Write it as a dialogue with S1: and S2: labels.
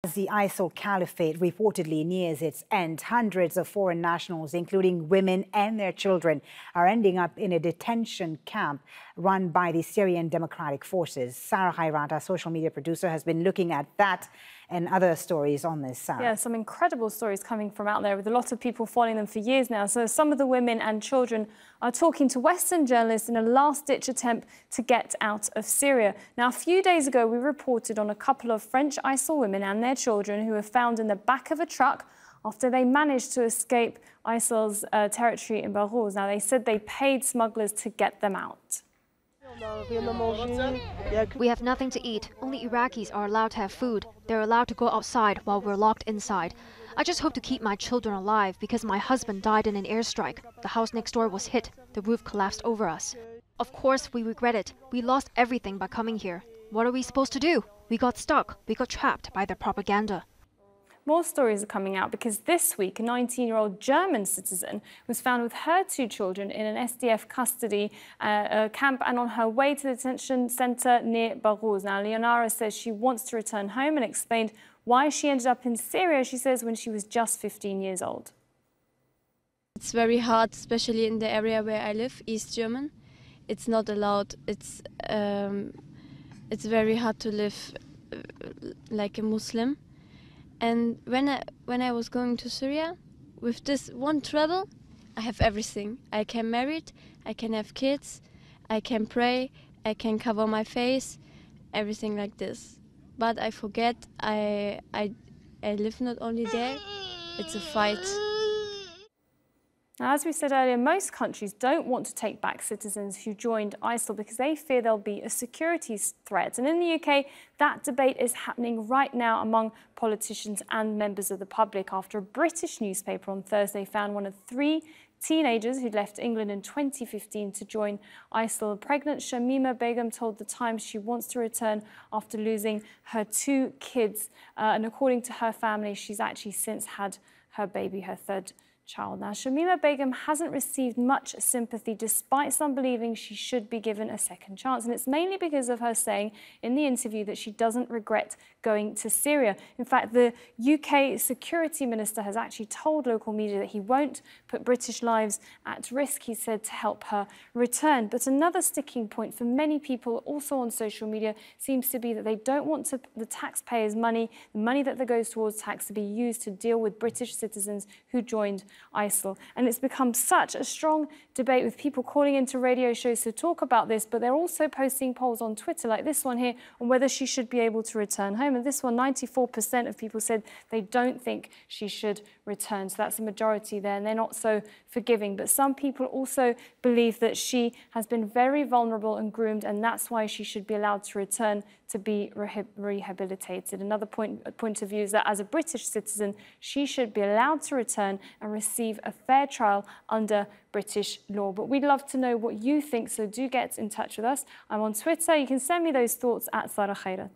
S1: As the ISIL caliphate reportedly nears its end, hundreds of foreign nationals, including women and their children, are ending up in a detention camp run by the Syrian Democratic Forces. Sarah Khairat, our social media producer, has been looking at that and other stories on this, Sarah.
S2: Yeah, some incredible stories coming from out there with a lot of people following them for years now. So some of the women and children are talking to Western journalists in a last-ditch attempt to get out of Syria. Now, a few days ago, we reported on a couple of French ISIL women and their children who were found in the back of a truck after they managed to escape ISIL's territory in Baghuz. Now, they said they paid smugglers to get them out.
S3: We have nothing to eat. Only Iraqis are allowed to have food. They're allowed to go outside while we're locked inside. I just hope to keep my children alive because my husband died in an airstrike. The house next door was hit. The roof collapsed over us. Of course, we regret it. We lost everything by coming here. What are we supposed to do? We got stuck. We got trapped by their propaganda.
S2: More stories are coming out because this week a 19-year-old German citizen was found with her two children in an SDF custody camp and on her way to the detention centre near Baghuz. Now, Leonara says she wants to return home and explained why she ended up in Syria, she says, when she was just 15 years old.
S4: It's very hard, especially in the area where I live, East German. It's not allowed. It's very hard to live like a Muslim. And when I was going to Syria, with this one trouble, I have everything. I can marry, I can have kids, I can pray, I can cover my face, everything like this. But I forget I live not only there, it's a fight.
S2: Now, as we said earlier, most countries don't want to take back citizens who joined ISIL because they fear there'll be a security threat. And in the UK, that debate is happening right now among politicians and members of the public after a British newspaper on Thursday found one of three teenagers who'd left England in 2015 to join ISIL. Pregnant Shamima Begum told The Times she wants to return after losing her two kids. And according to her family, she's actually since had her baby, her third child. Now, Shamima Begum hasn't received much sympathy despite some believing she should be given a second chance. And it's mainly because of her saying in the interview that she doesn't regret going to Syria. In fact, the UK Security Minister has actually told local media that he won't put British lives at risk, he said, to help her return. But another sticking point for many people also on social media seems to be that they don't want the taxpayers' money, the money that goes towards tax, to be used to deal with British citizens who joined ISIL. And it's become such a strong debate with people calling into radio shows to talk about this, but they're also posting polls on Twitter, like this one here, on whether she should be able to return home. And this one, 94% of people said they don't think she should return. So that's a majority there, and they're not so forgiving. But some people also believe that she has been very vulnerable and groomed, and that's why she should be allowed to return to be rehabilitated. Another point of view is that as a British citizen, she should be allowed to return and receive a fair trial under British law. But we'd love to know what you think, so do get in touch with us. I'm on Twitter. You can send me those thoughts at Sarah Khairat.